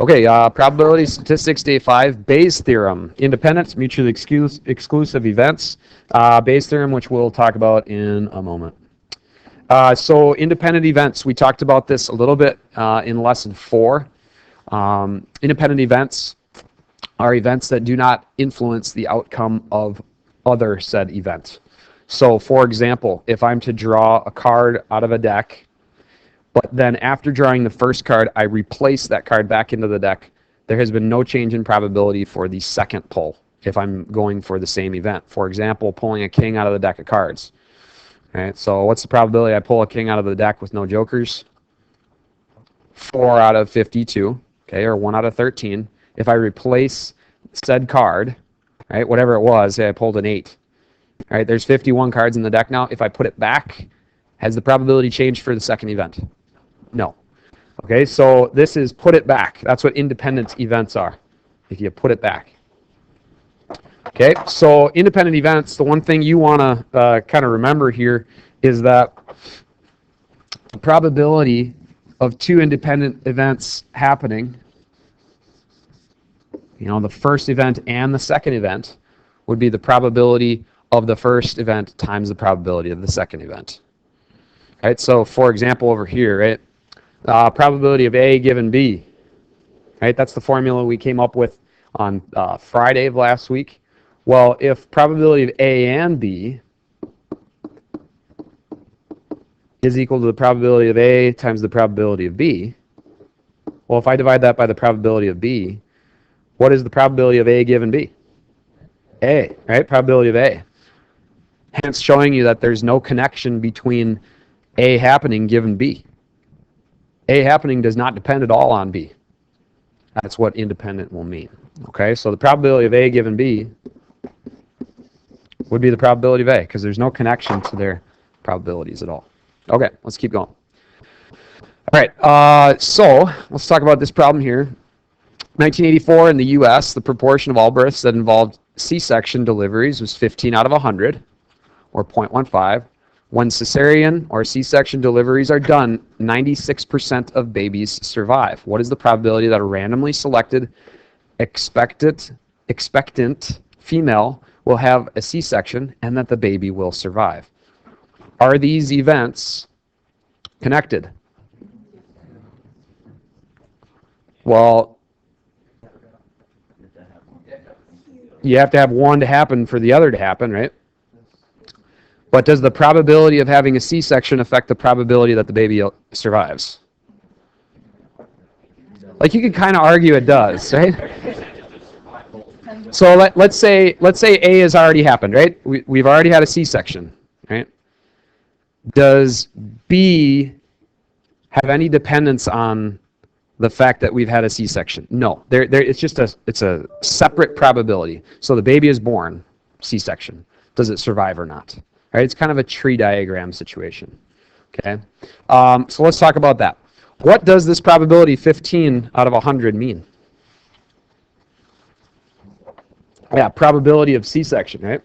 Okay, probability statistics, day 5, Bayes' theorem, independent, mutually exclusive events. Bayes' theorem, which we'll talk about in a moment. So independent events, we talked about this a little bit in lesson 4. Independent events are events that do not influence the outcome of other said event. So for example, if I'm to draw a card out of a deck, but then after drawing the first card, I replace that card back into the deck, there has been no change in probability for the second pull if I'm going for the same event. For example, pulling a king out of the deck of cards. All right, so what's the probability I pull a king out of the deck with no jokers? 4 out of 52, okay, or 1 out of 13. If I replace said card, right, whatever it was, say I pulled an 8. All right, there's 51 cards in the deck now. If I put it back, has the probability changed for the second event? No. Okay, so this is put it back. That's what independent events are, if you put it back. Okay, so independent events, the one thing you want to kind of remember here is that the probability of two independent events happening, the first event and the second event, would be the probability of the first event times the probability of the second event. Right, so for example over here, right, probability of A given B, right, that's the formula we came up with on Friday of last week. Well, if probability of A and B is equal to the probability of A times the probability of B, well, if I divide that by the probability of B, what is the probability of A given B? A, right? Probability of A. Hence showing you that there's no connection between A happening given B. A happening does not depend at all on B. That's what independent will mean. Okay, so the probability of A given B would be the probability of A because there's no connection to their probabilities at all. Okay, let's keep going. All right, so let's talk about this problem here. 1984 in the U.S., the proportion of all births that involved C-section deliveries was 15 out of 100, or 0.15. When cesarean or C-section deliveries are done, 96% of babies survive. What is the probability that a randomly selected expectant female will have a C-section and that the baby will survive? Are these events connected? Well, you have to have one to happen for the other to happen, right? But does the probability of having a C-section affect the probability that the baby survives? Like, you could kind of argue it does, right? So let's say A has already happened, right? We've already had a C-section, right? Does B have any dependence on the fact that we've had a C-section? No. It's just a separate probability. So the baby is born, C-section. Does it survive or not? Right? It's kind of a tree diagram situation. Okay. So let's talk about that. What does this probability 15 out of 100 mean? Yeah, probability of C-section, right?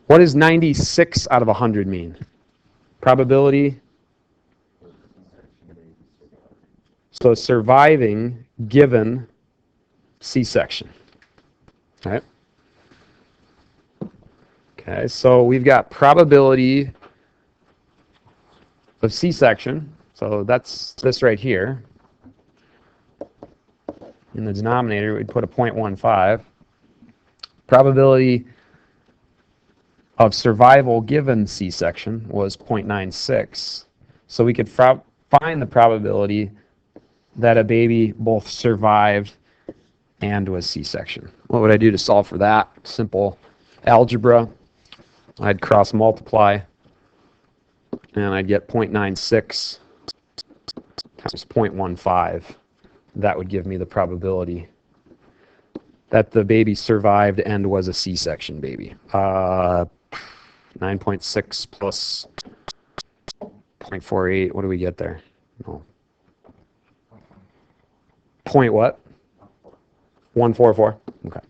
What does 96 out of 100 mean? Probability. So surviving given C-section. Right? Okay, so we've got probability of C-section. So that's this right here. In the denominator, we'd put a 0.15. Probability of survival given C-section was 0.96. So we could find the probability that a baby both survived and was C-section. What would I do to solve for that? Simple algebra. I'd cross multiply, and I'd get 0.96 times 0.15. That would give me the probability that the baby survived and was a C-section baby. 9.6 plus 0.48. What do we get there? No. Point what? 144. Okay.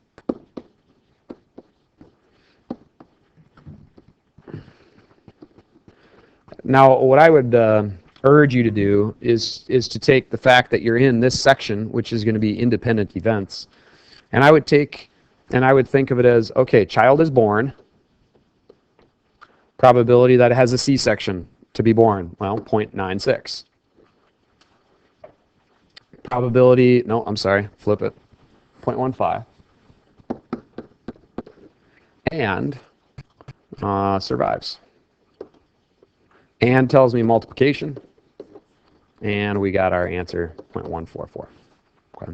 Now, what I would urge you to do is to take the fact that you're in this section, which is going to be independent events, and I would think of it as, okay, child is born, probability that it has a C-section to be born, well, 0.96. Probability, no, I'm sorry, flip it, 0.15. And survives. And tells me multiplication. And we got our answer, 0.144. Okay.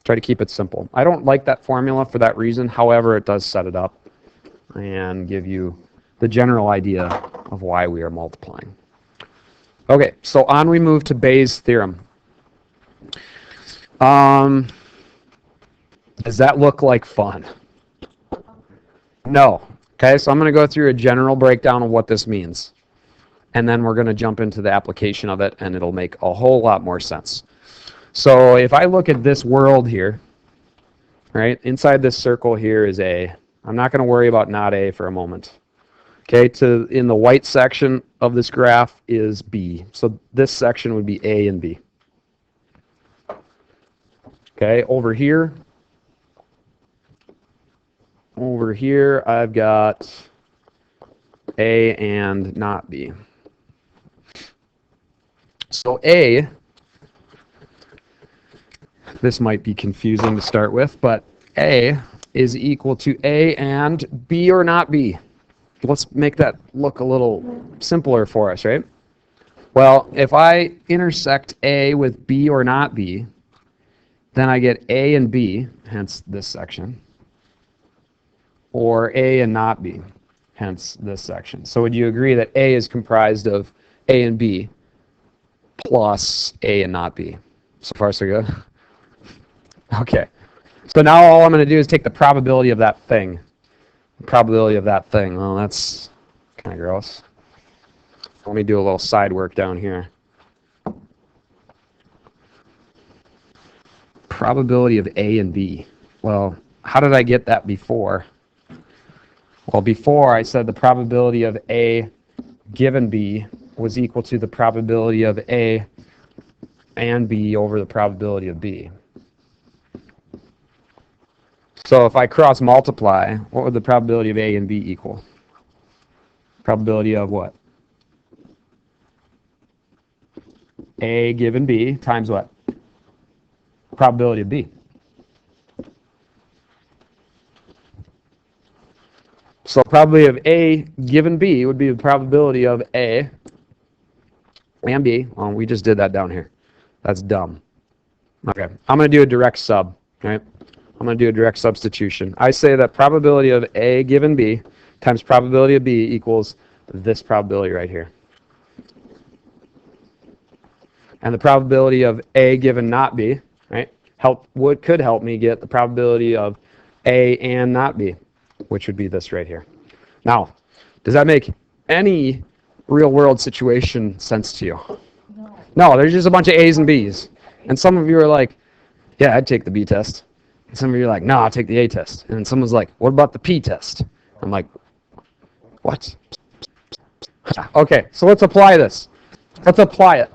Try to keep it simple. I don't like that formula for that reason. However, it does set it up and give you the general idea of why we are multiplying. Okay, so on we move to Bayes' theorem. Does that look like fun? No. Okay, so I'm going to go through a general breakdown of what this means. And then we're going to jump into the application of it, and it'll make a whole lot more sense. So if I look at this world here, right, inside this circle here is A. I'm not going to worry about not A for a moment. Okay, in the white section of this graph is B. So this section would be A and B. Okay, over here I've got A and not B. So A, this might be confusing to start with, but A is equal to A and B or not B. Let's make that look a little simpler for us, right? Well, if I intersect A with B or not B, then I get A and B, hence this section, or A and not B, hence this section. So would you agree that A is comprised of A and B plus A and not B? So far, so good? Okay. So now all I'm going to do is take the probability of that thing. Probability of that thing. Well, that's kind of gross. Let me do a little side work down here. Probability of A and B. Well, how did I get that before? Well, before I said the probability of A given B was equal to the probability of A and B over the probability of B. So if I cross multiply, what would the probability of A and B equal? Probability of what? A given B times what? Probability of B. So probability of A given B would be the probability of A and B. Well, we just did that down here. That's dumb. Okay, I'm going to do a direct sub, right? I'm going to do a direct substitution. I say that probability of A given B times probability of B equals this probability right here. And the probability of A given not B, right, could help me get the probability of A and not B, which would be this right here. Now, does that make any real-world situation sense to you? No, there's just a bunch of A's and B's. And some of you are like, yeah, I'd take the B test. And some of you are like, no, I'll take the A test. And then someone's like, what about the P test? I'm like, what? Okay, so let's apply this. Let's apply it.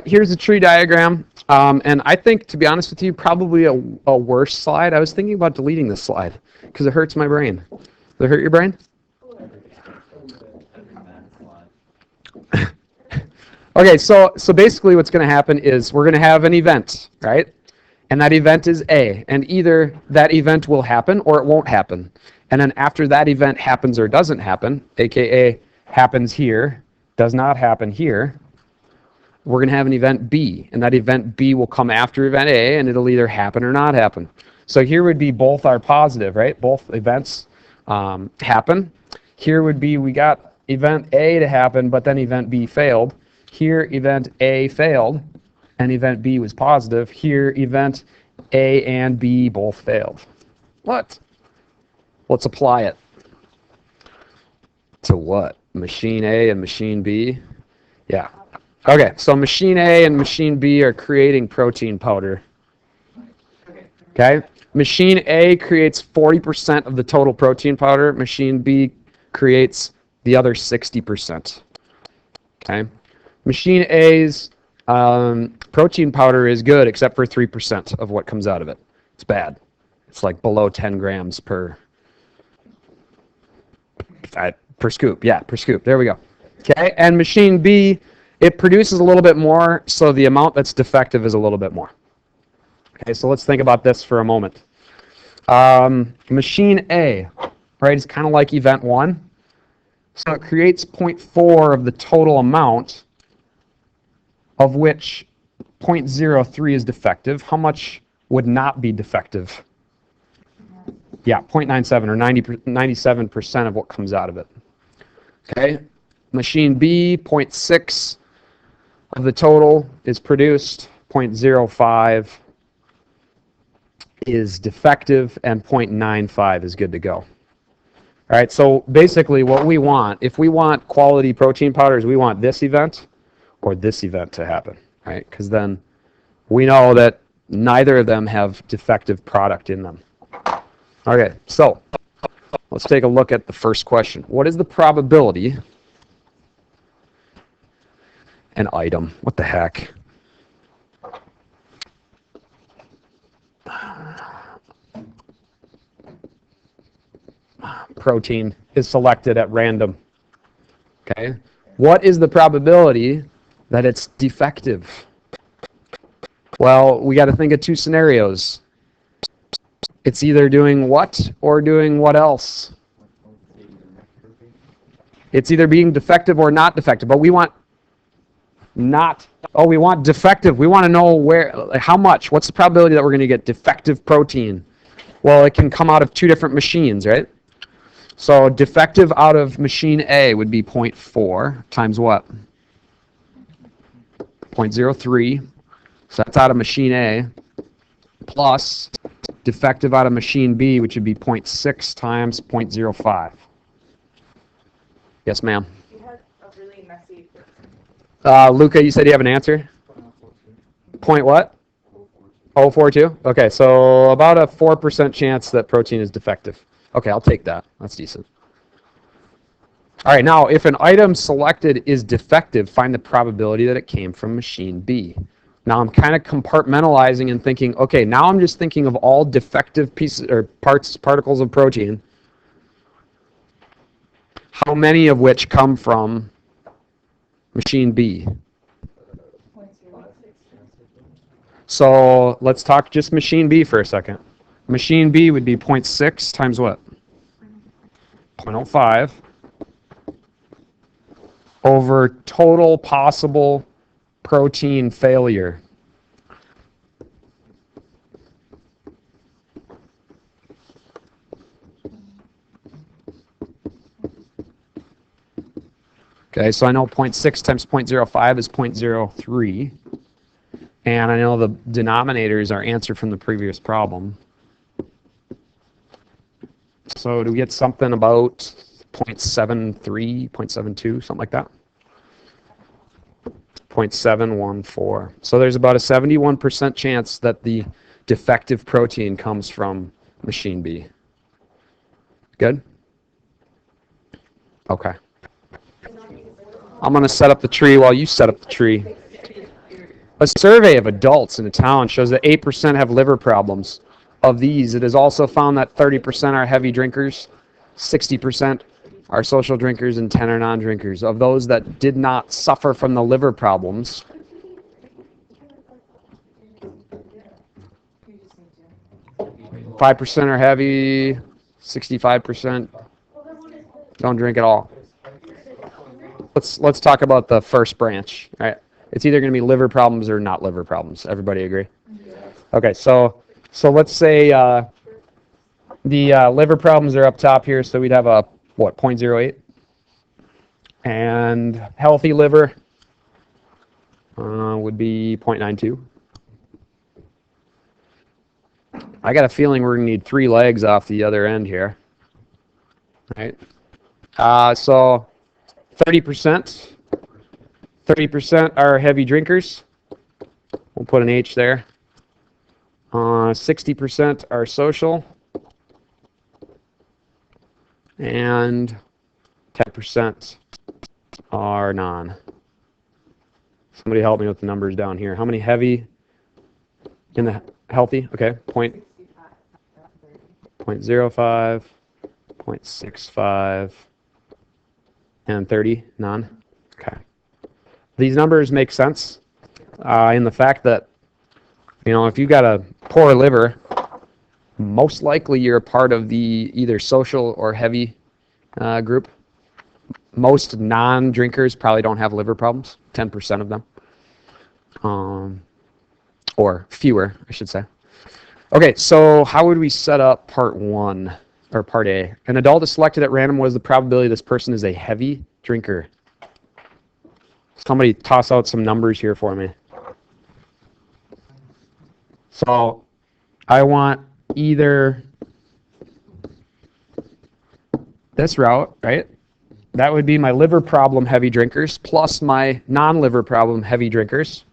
Here's a tree diagram. And I think, to be honest with you, probably a worse slide. I was thinking about deleting this slide because it hurts my brain. Does it hurt your brain? Okay, so basically what's going to happen is we're going to have an event, right? And that event is A. And either that event will happen or it won't happen. And then after that event happens or doesn't happen, aka happens here, does not happen here, we're going to have an event B. And that event B will come after event A, and it'll either happen or not happen. So here would be both are positive, right? Both events happen. Here would be we got event A to happen, but then event B failed. Here, event A failed, and event B was positive. Here, event A and B both failed. What? Let's apply it. To what? Machine A and machine B? Yeah. Okay, so machine A and machine B are creating protein powder. Okay? Machine A creates 40% of the total protein powder. Machine B creates the other 60%. Okay? Machine A's protein powder is good except for 3% of what comes out of it. It's bad. It's like below 10 grams per scoop. Yeah, per scoop. There we go. Okay, and machine B, it produces a little bit more, so the amount that's defective is a little bit more. Okay, so let's think about this for a moment. Machine A, right, is kind of like event 1. So it creates 0.4 of the total amount, of which 0.03 is defective. How much would not be defective? Yeah, 0.97 or 97% of what comes out of it. Okay, machine B, 0.6 of the total is produced, 0.05 is defective, and 0.95 is good to go. All right, so basically what we want, if we want quality protein powders, we want this event or this event to happen, right? Because then we know that neither of them have defective product in them. Okay, so let's take a look at the first question. What is the probability? An item. What the heck? Protein is selected at random. Okay. What is the probability that it's defective? Well, we got to think of two scenarios. It's either doing what or doing what else? It's either being defective or not defective, but we want we want defective. We want to know how much, what's the probability that we're going to get defective protein? Well, it can come out of two different machines, right? So defective out of machine A would be 0.4 times what? 0.03. So that's out of machine A, plus defective out of machine B, which would be 0.6 times 0.05. Yes, ma'am. You had a really messy. Luca, you said you have an answer? Point what? 042? Okay, so about a 4% chance that protein is defective. Okay, I'll take that. That's decent. All right, now if an item selected is defective, find the probability that it came from machine B. Now I'm kind of compartmentalizing and thinking, okay, now I'm just thinking of all defective pieces or particles of protein, how many of which come from machine B. So let's talk just machine B for a second. Machine B would be 0.6 times what? 0.05 over total possible protein failure. Okay, so I know 0.6 times 0.05 is 0.03. And I know the denominator is our answer from the previous problem. So do we get something about 0.73, 0.72, something like that? 0.714. So there's about a 71% chance that the defective protein comes from machine B. Good? Okay. I'm going to set up the tree while you set up the tree. A survey of adults in a town shows that 8% have liver problems. Of these, it is also found that 30% are heavy drinkers, 60% are social drinkers, and 10 are non-drinkers. Of those that did not suffer from the liver problems, 5% are heavy, 65% don't drink at all. Let's talk about the first branch. All right. It's either going to be liver problems or not liver problems. Everybody agree? Okay, so let's say the liver problems are up top here, so we'd have a, 0.08? And healthy liver would be 0.92. I got a feeling we're going to need 3 legs off the other end here. All right. So 30%. 30% are heavy drinkers. We'll put an H there. 60% are social. And 10% are non. Somebody help me with the numbers down here. How many heavy in the healthy? Okay, 0.05, 0.65, and 30 non. Okay. These numbers make sense in the fact that, if you've got a poor liver, most likely you're a part of the either social or heavy group. Most non-drinkers probably don't have liver problems, 10% of them. Or fewer, I should say. Okay, so how would we set up part 1, or part A? An adult is selected at random. What is the probability this person is a heavy drinker? Somebody toss out some numbers here for me. So I want either this route, right? That would be my liver problem heavy drinkers plus my non-liver problem heavy drinkers.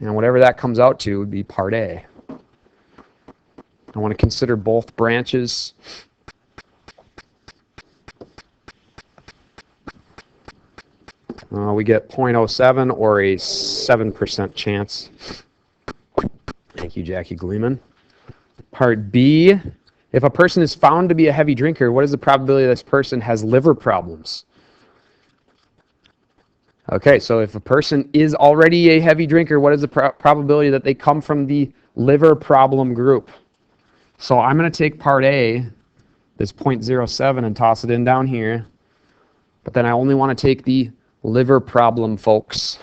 And whatever that comes out to would be part A. I want to consider both branches. We get 0.07 or a 7% chance. Thank you, Jackie Gleeman. Part B, if a person is found to be a heavy drinker, what is the probability this person has liver problems? Okay, so if a person is already a heavy drinker, what is the probability that they come from the liver problem group? So I'm going to take part A, this 0.07, and toss it in down here. But then I only want to take the liver problem folks.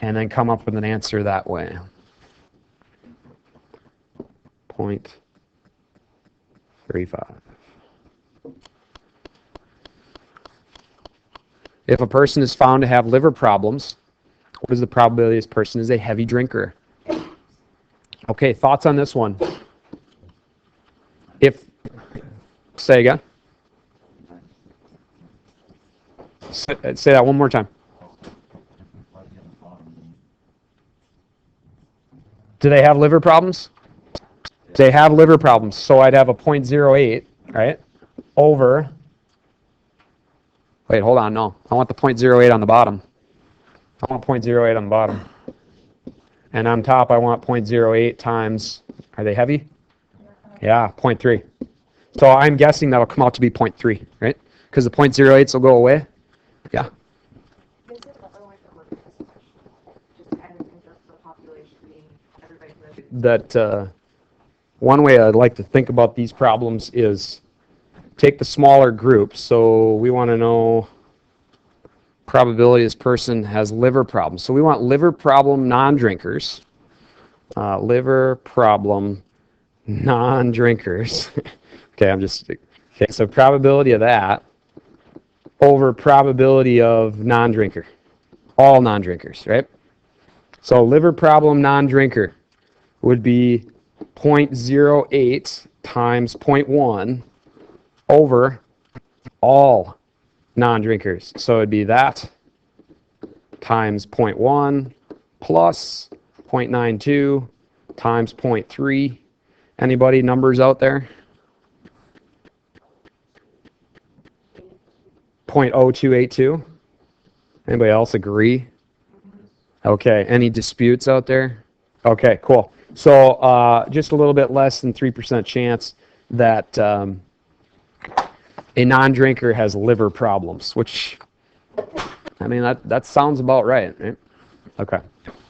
And then come up with an answer that way. 0.35. If a person is found to have liver problems, what is the probability this person is a heavy drinker? Okay, thoughts on this one? Say again. Say that one more time. Do they have liver problems? They have liver problems, so I'd have a 0.08, right, over, wait, hold on, no. I want the 0.08 on the bottom. I want 0.08 on the bottom. And on top, I want 0.08 times, are they heavy? Yeah, 0.3. So I'm guessing that'll come out to be 0.3, right? Because the 0.08s will go away. Yeah. That one way I'd like to think about these problems is take the smaller groups. So we want to know probability this person has liver problems. So we want liver problem non-drinkers. Liver problem non-drinkers. Okay, so probability of that over probability of non-drinker. All non-drinkers, right? So liver problem non-drinker would be 0.08 times 0.1 over all non-drinkers. So it'd be that times 0.1 plus 0.92 times 0.3. Anybody numbers out there? 0.0282. Anybody else agree? Okay, any disputes out there? Okay, cool. So just a little bit less than 3% chance that a non-drinker has liver problems, which, I mean, that sounds about right? Okay.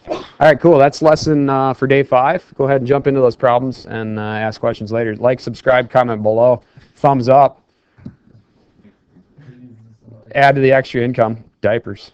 All right, cool. That's lesson for day 5. Go ahead and jump into those problems and ask questions later. Like, subscribe, comment below. Thumbs up. Add to the extra income. Diapers.